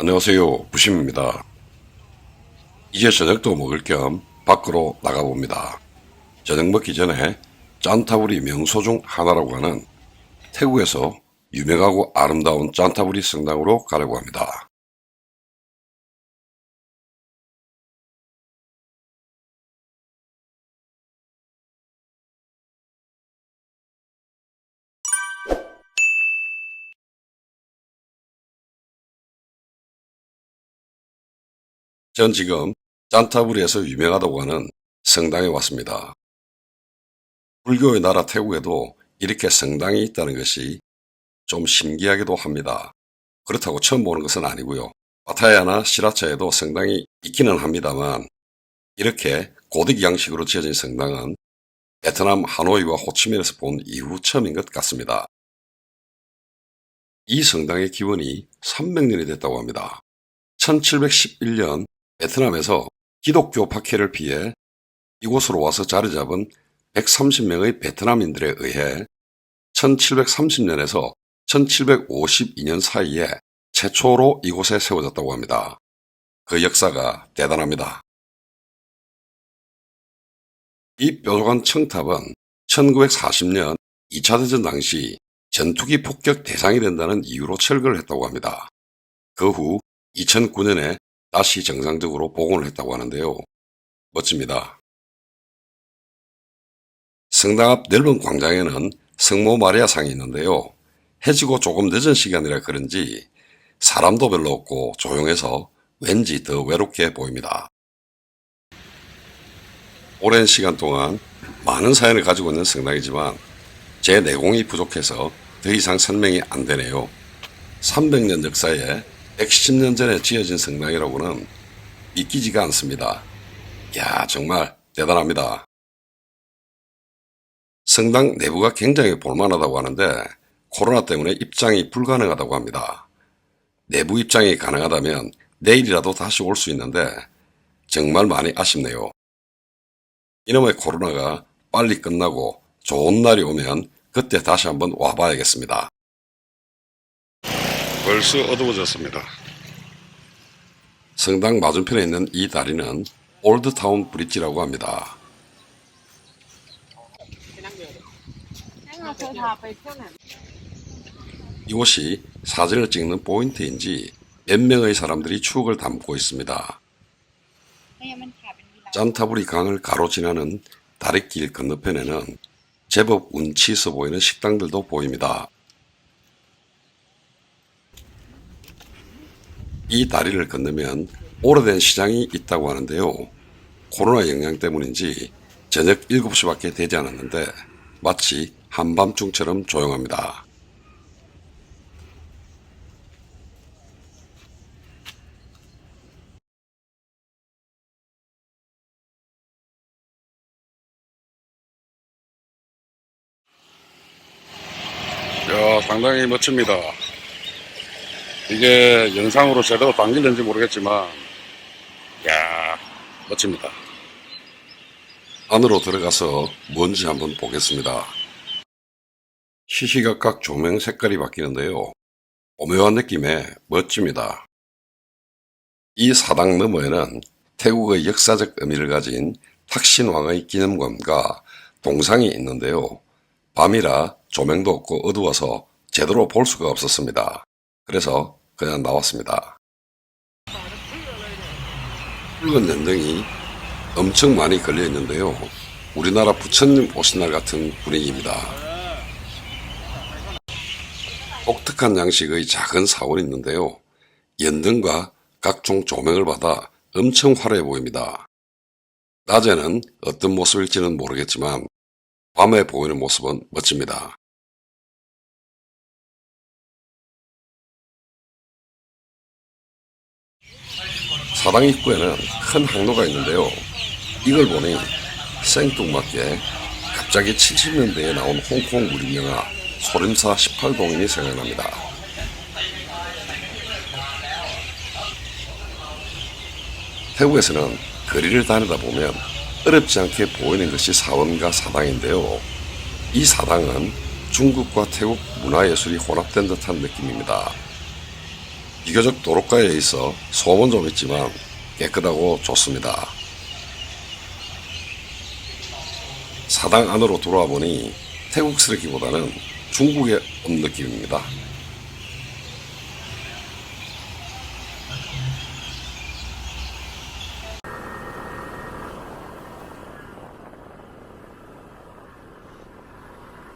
안녕하세요. 부심입니다. 이제 저녁도 먹을 겸 밖으로 나가봅니다. 저녁 먹기 전에 짠타부리 명소 중 하나라고 하는 태국에서 유명하고 아름다운 짠타부리 성당으로 가려고 합니다. 전 지금 짠타부리에서 유명하다고 하는 성당에 왔습니다. 불교의 나라 태국에도 이렇게 성당이 있다는 것이 좀 신기하기도 합니다. 그렇다고 처음 보는 것은 아니고요. 파타야나 시라차에도 성당이 있기는 합니다만 이렇게 고딕 양식으로 지어진 성당은 베트남 하노이와 호치민에서 본 이후 처음인 것 같습니다. 이 성당의 기원이 300년이 됐다고 합니다. 1711년 베트남에서 기독교 박해를 피해 이곳으로 와서 자리 잡은 130명의 베트남인들에 의해 1730년에서 1752년 사이에 최초로 이곳에 세워졌다고 합니다. 그 역사가 대단합니다. 이 뾰족한 청탑은 1940년 2차 대전 당시 전투기 폭격 대상이 된다는 이유로 철거를 했다고 합니다. 그 후 2009년에 다시 정상적으로 복원을 했다고 하는데요. 멋집니다. 성당 앞 넓은 광장에는 성모 마리아상이 있는데요. 해지고 조금 늦은 시간이라 그런지 사람도 별로 없고 조용해서 왠지 더 외롭게 보입니다. 오랜 시간 동안 많은 사연을 가지고 있는 성당이지만 제 내공이 부족해서 더 이상 설명이 안 되네요. 300년 역사에 110년 전에 지어진 성당이라고는 믿기지가 않습니다. 이야, 정말 대단합니다. 성당 내부가 굉장히 볼만하다고 하는데 코로나 때문에 입장이 불가능하다고 합니다. 내부 입장이 가능하다면 내일이라도 다시 올 수 있는데 정말 많이 아쉽네요. 이놈의 코로나가 빨리 끝나고 좋은 날이 오면 그때 다시 한번 와봐야겠습니다. 벌써 어두워졌습니다. 성당 맞은편에 있는 이 다리는 올드타운 브릿지라고 합니다. 이곳이 사진을 찍는 포인트인지 몇 명의 사람들이 추억을 담고 있습니다. 짠타부리 강을 가로지나는 다리길 건너편에는 제법 운치 있어 보이는 식당들도 보입니다. 이 다리를 건너면 오래된 시장이 있다고 하는데요. 코로나 영향 때문인지 저녁 7시밖에 되지 않았는데 마치 한밤중처럼 조용합니다. 야, 상당히 멋집니다. 이게 영상으로 제대로 담길는지 모르겠지만, 야, 멋집니다. 안으로 들어가서 뭔지 한번 보겠습니다. 시시각각 조명 색깔이 바뀌는데요. 오묘한 느낌에 멋집니다. 이 사당 너머에는 태국의 역사적 의미를 가진 탁신왕의 기념관과 동상이 있는데요. 밤이라 조명도 없고 어두워서 제대로 볼 수가 없었습니다. 그래서 그냥 나왔습니다. 붉은 연등이 엄청 많이 걸려 있는데요. 우리나라 부처님 오신 날 같은 분위기입니다. 독특한 양식의 작은 사원이 있는데요. 연등과 각종 조명을 받아 엄청 화려해 보입니다. 낮에는 어떤 모습일지는 모르겠지만 밤에 보이는 모습은 멋집니다. 사당 입구에는 큰 항로가 있는데요. 이걸 보니 생뚱맞게 갑자기 70년대에 나온 홍콩 무림영화 소림사 18봉인이 생각납니다. 태국에서는 거리를 다니다 보면 어렵지 않게 보이는 것이 사원과 사당인데요. 이 사당은 중국과 태국 문화예술이 혼합된 듯한 느낌입니다. 비교적 도로가에 있어 소음은 좀 있지만 깨끗하고 좋습니다. 사당 안으로 들어와 보니 태국스럽기보다는 중국에 온 느낌입니다.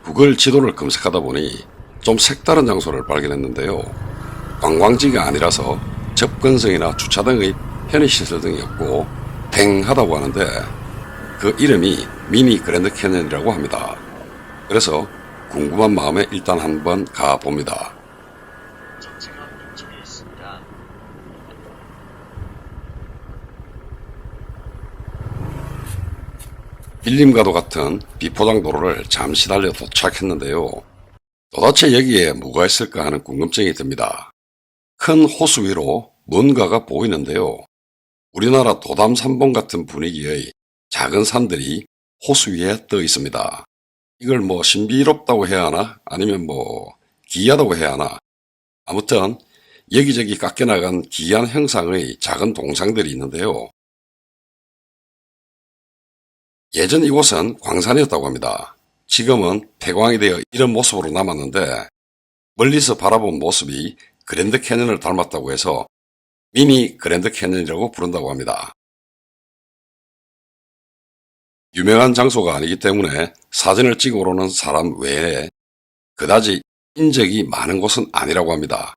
구글 지도를 검색하다 보니 좀 색다른 장소를 발견했는데요. 관광지가 아니라서 접근성이나 주차 등의 편의시설 등이 없고 팽하다고 하는데 그 이름이 미니 그랜드 캐년이라고 합니다. 그래서 궁금한 마음에 일단 한번 가봅니다. 정체가 이쪽에 있습니다. 밀림과도 같은 비포장 도로를 잠시 달려 도착했는데요. 도대체 여기에 뭐가 있을까 하는 궁금증이 듭니다. 큰 호수 위로 뭔가가 보이는데요. 우리나라 도담 삼봉 같은 분위기의 작은 산들이 호수 위에 떠 있습니다. 이걸 뭐 신비롭다고 해야 하나? 아니면 뭐 기이하다고 해야 하나? 아무튼 여기저기 깎여나간 기이한 형상의 작은 동상들이 있는데요. 예전 이곳은 광산이었다고 합니다. 지금은 폐광이 되어 이런 모습으로 남았는데 멀리서 바라본 모습이 그랜드 캐년을 닮았다고 해서 미니 그랜드 캐년이라고 부른다고 합니다. 유명한 장소가 아니기 때문에 사진을 찍어 오르는 사람 외에 그다지 인적이 많은 곳은 아니라고 합니다.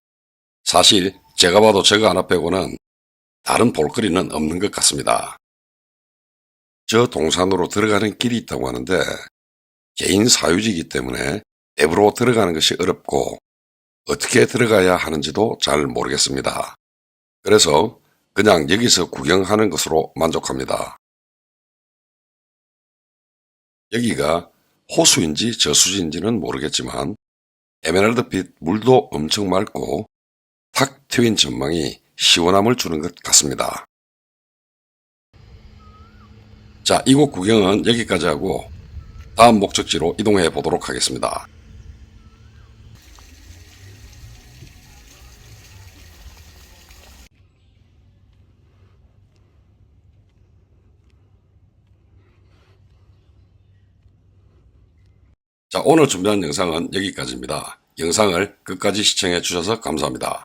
사실 제가 봐도 저거 하나 빼고는 다른 볼거리는 없는 것 같습니다. 저 동산으로 들어가는 길이 있다고 하는데 개인 사유지이기 때문에 앱으로 들어가는 것이 어렵고 어떻게 들어가야 하는지도 잘 모르겠습니다. 그래서 그냥 여기서 구경하는 것으로 만족합니다. 여기가 호수인지 저수지인지는 모르겠지만 에메랄드빛 물도 엄청 맑고 탁 트인 전망이 시원함을 주는 것 같습니다. 자, 이곳 구경은 여기까지 하고 다음 목적지로 이동해 보도록 하겠습니다. 자, 오늘 준비한 영상은 여기까지입니다. 영상을 끝까지 시청해 주셔서 감사합니다.